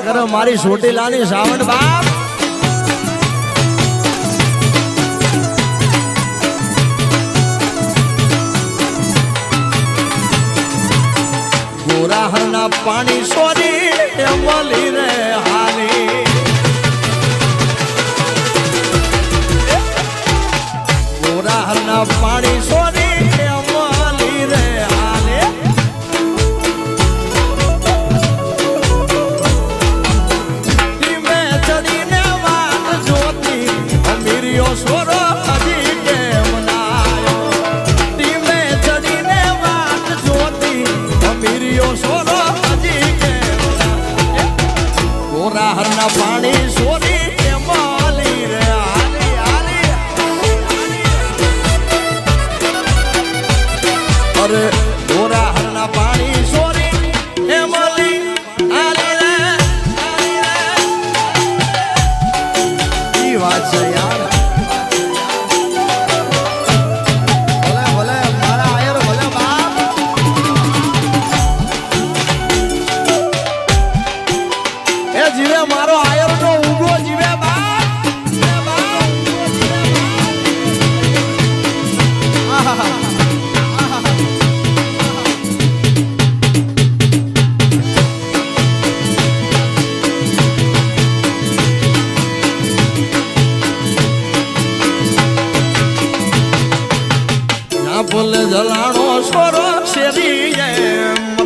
કરો મારી ચોટીલાની સાવણ બાપ. ગોરાહરના પાણી સોરી મળી રે હાની. ગોરાહરના પાણી સોરી મળી રે હાને. ધીમે ચડીને વાત જોતી અમીરિયો સોરો હજી કેમ નાયો. ધીમે ચડીને વાત જોતી અમીરિયો સોરો હજી કેમ નાયો. ગોરાહરના પાણી સોરી મળી રે હાલી હાલી. અરે ગોરાહરના પાણી સોરી એ મળી હાલી રે ઈ વાત છે યાર. ભલે ભલે મારા આયર ભલે બાપ. એ જીવે મારો આયર નો ઉગો જીવે બાપ. આહા ફૂલ જલાણો સોરો શેરી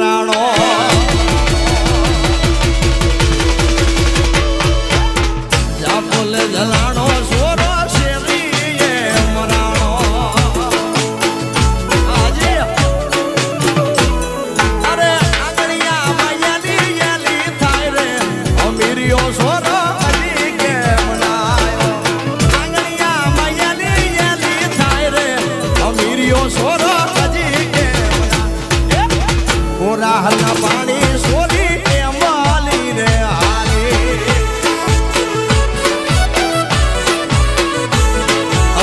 રાણો. જા ફૂલ જલાણો સોરો શેરી રાણો. આજે અરે આંગળિયા માયાની યાલી થાય રે અમીરિયો સોરો હજી કેમ નાયો. આંગળિયા માયાની યાલી થાય રે અમીરિયો સોરો હજી કેમ નાયો. ગોરાહરના પાણી સોરી મળી રે હાલી.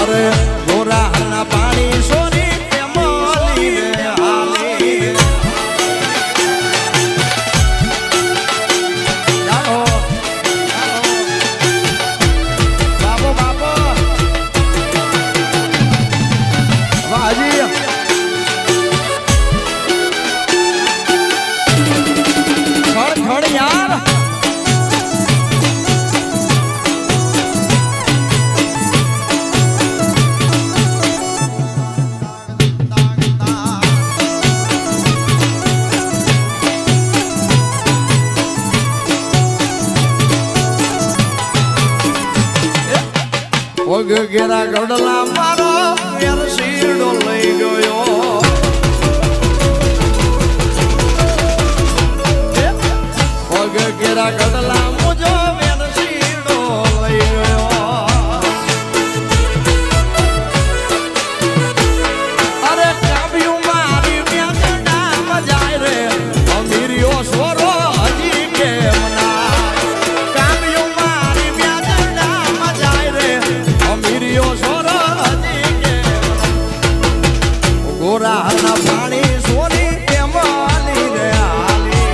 અરે ગોરાહરના પાણી સોરી મળી રે હાલી. જાઓ બાપો બાપો વાજી. ખડ ખડ યાર. પગ ઘેરા ગડલા મારો વેરશીડો લઈ ગયો. પગ ઘેરા ગડલા મુજો વેરશીડો લઈ ગયો. અરે કાવ્યું મારી વ્યાજના મજાય રે અમીરિયો સોરો હજી કેમ નાયો. કાવ્યું મારી વ્યાજના મજાય રે અમીરિયો સોરો હજી કેમ નાયો. ગોરાહરના પાણી સોરી મળી રે હાલી.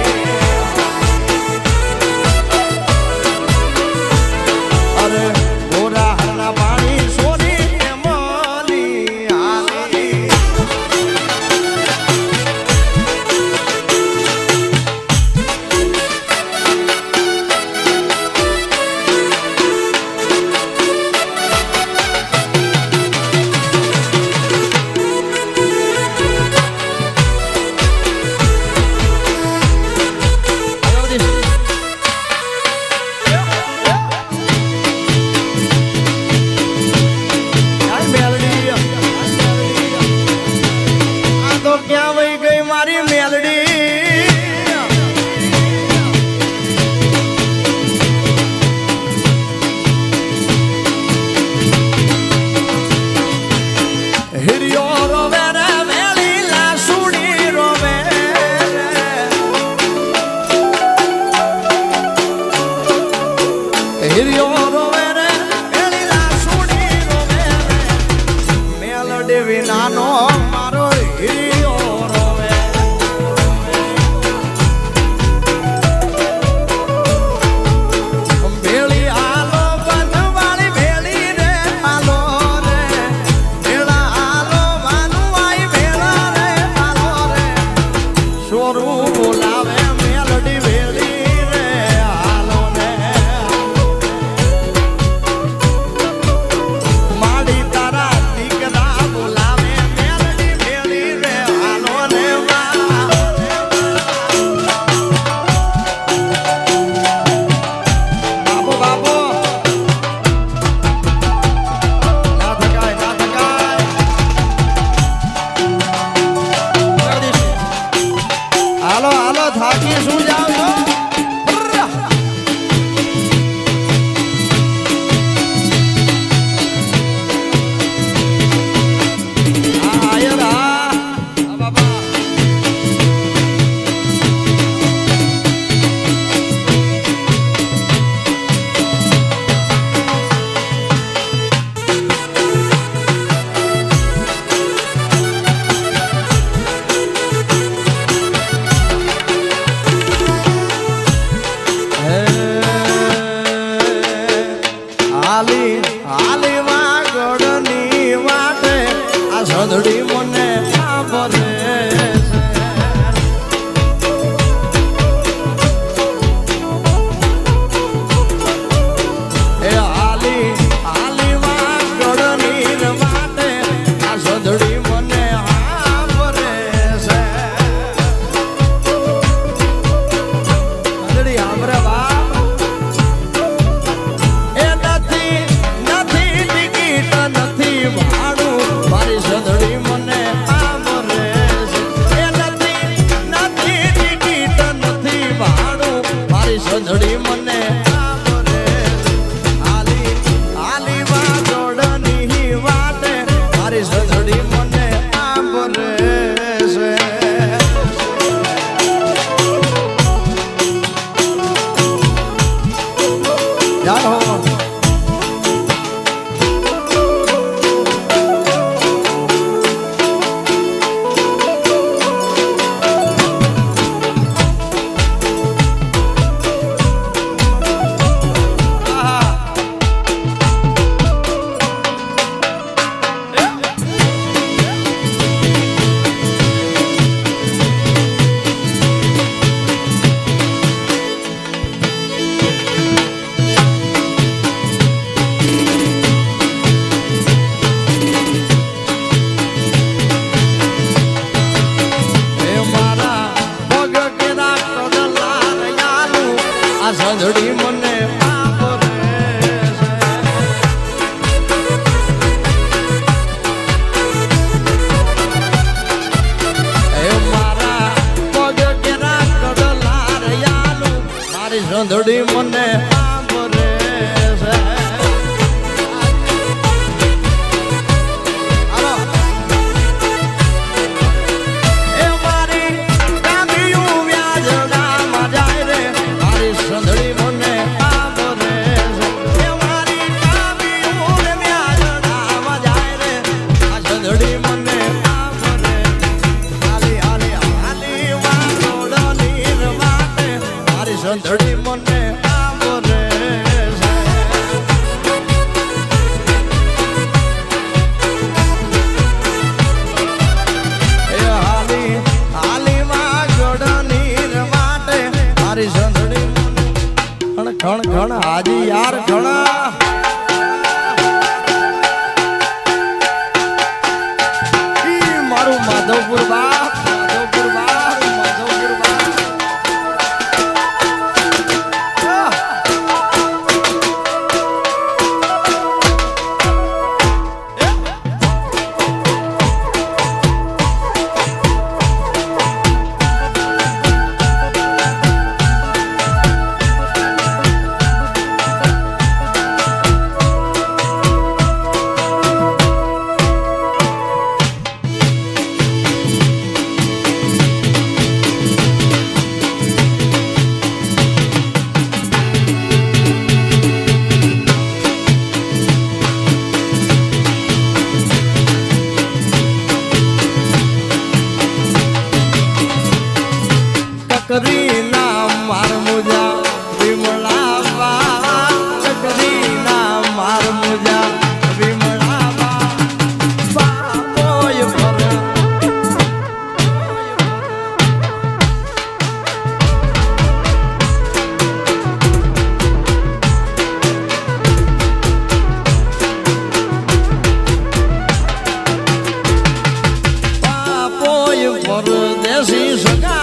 હાલી હાલી વાગડની વાટે આ સંધડી મને સાંભળે છે એ હાલી હાલી વાગડની વાટે આ સંધડી મને સાંભળે છે સંધડી સાંભળે બા સંધડી મને હાલી હાલી વાગડની વાટે મારી સંધડી મને સાંભળે છે જાઓ સંધડી મને મારા પગ કેરા કડલાર યાલું મારી સંધડી મને સાંભળે છે એ મારી ગામીયું વ્યાજડામાં જાય રે મારી સંધડી મને સાંભળે છે એ મારી ગામીયું વ્યાજડામાં જાય રે આ સંધડી મને સાંભળે હાલી હાલી હાલી વાગડની વાટે મારી સંધડી મને સાંભળે છે એ હાલી હાલી વાગડની વાટે મારી સંધડી મને ઘણ ઘણ હાજી યાર ઘણા મારું માધવપુર બાપ માધવપુર બાપ માધવપુર બાપ ચકરી ના માર મુજા વિમળાવા ચકરી ના માર મુજા વિમળાવા બાપોય પર બાપોય પરદેશી સગા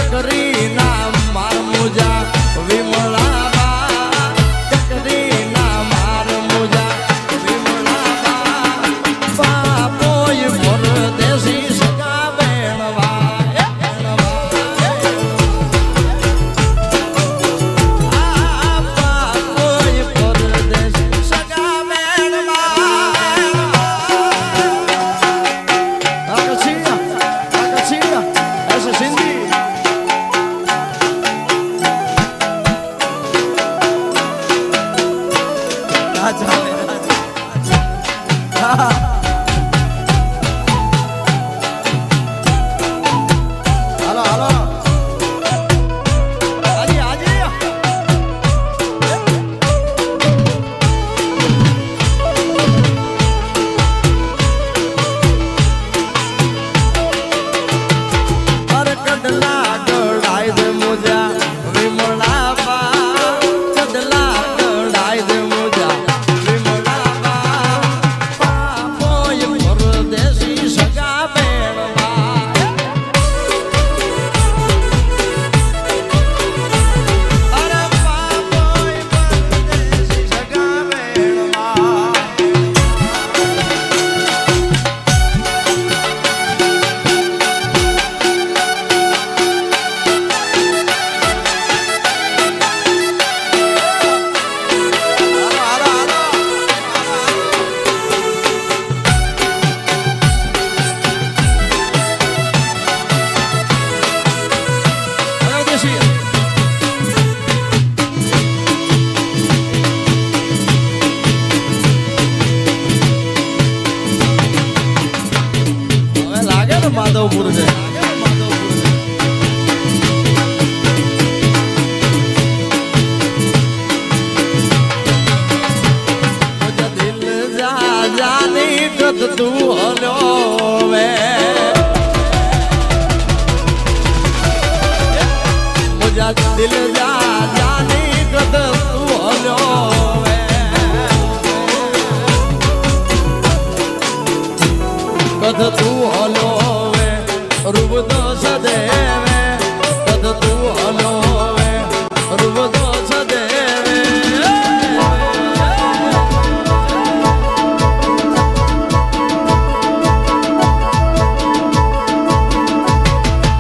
ચકરી ના માર મુજા વિમળાવા ચકરી ના માર મુજા વિમળાવા બાપોય પરદેશી સગા બેણવા બાપોય પરદેશી સગા બેણવા Agachia, agachia, essa Cindy. मुझा दिल जा जानी कद तू हलो कद तू हलो रूप तो सदेवे कद तू हलो रूप तो सदेवे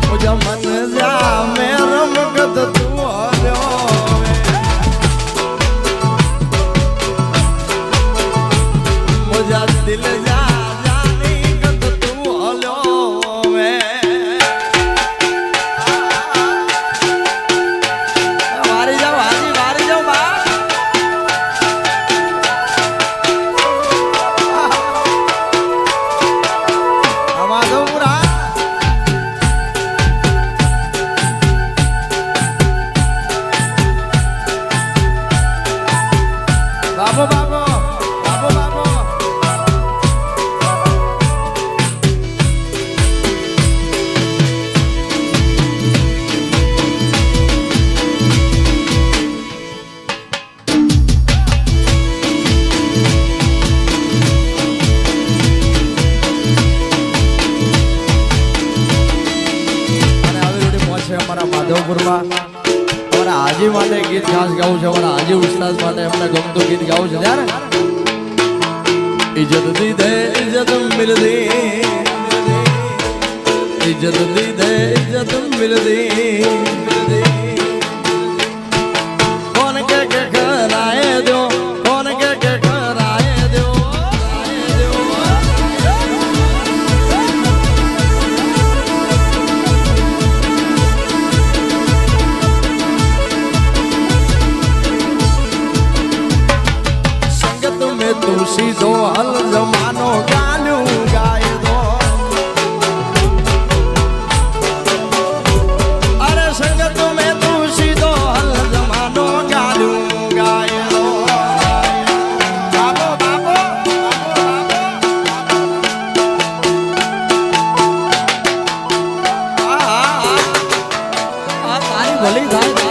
मुझा मन जा मेरा मगद तू हलो मुझा दिल जा हमारा हाजी माटे गीत खास गाऊं छे हमारा हाजी उस्ताद माटे हमने गमतो गीत गाऊं छे यार इज्जत दी दे इज्जत मिल दी इज्जत दी दे इज्जत मिल दी कौन के कराए दो कौन के कराए दो तू सीधो हल जमानो गालू गाय दो अरे संगत में तू सीधो हल जमानो गालू गाय दो बाबो बाबो तारी भली भाई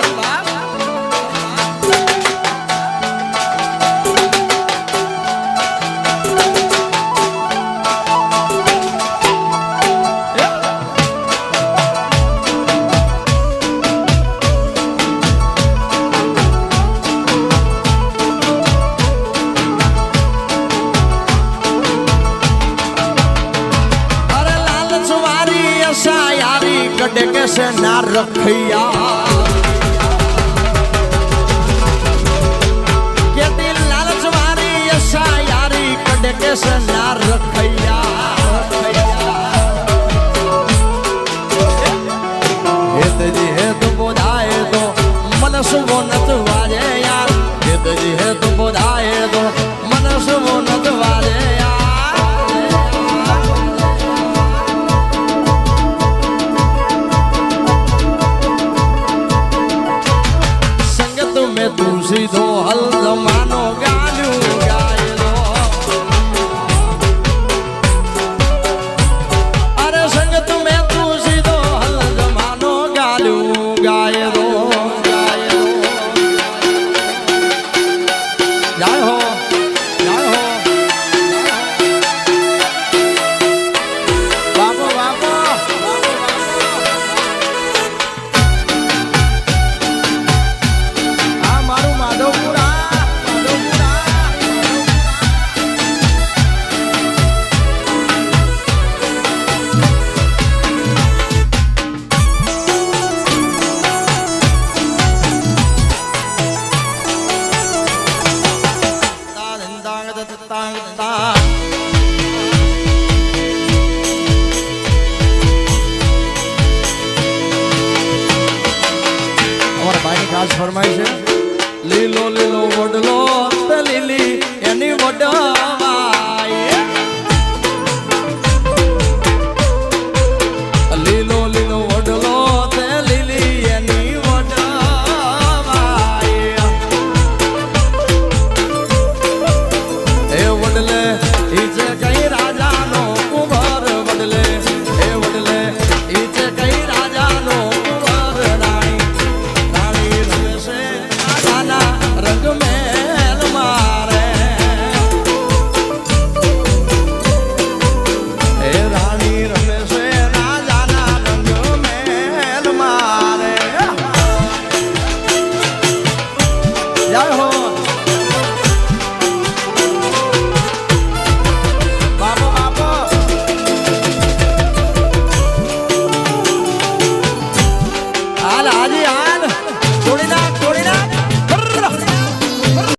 कटे कैसे ना रखिया के दिल लालच मारी ऐसा यारी कटे कैसे ना रखिया हेत जी है तो बोधाए तो मन सुबो नत वाजे यार हेत जी है तो बोधाए तो मन सुबो नत वाजे यार तू सीधो हल जमानो गालू गाय दो अरे संगत में तू सीधो हल जमानो गालू गाय दो जाय हो बाबो बाबो ખાસ ફરમાય છે લીલો લીલો વડલો તે લીલી એની વડવાય લીલો લીલો વડલો તે લીલી એની વડવાય એ વડલે ઈ છે કઈ રાજાનો કુંવર વડલે એ વડલે ઈ છે કઈ રાજાનો કુંવર રાણી હાજી હાલ જોડીના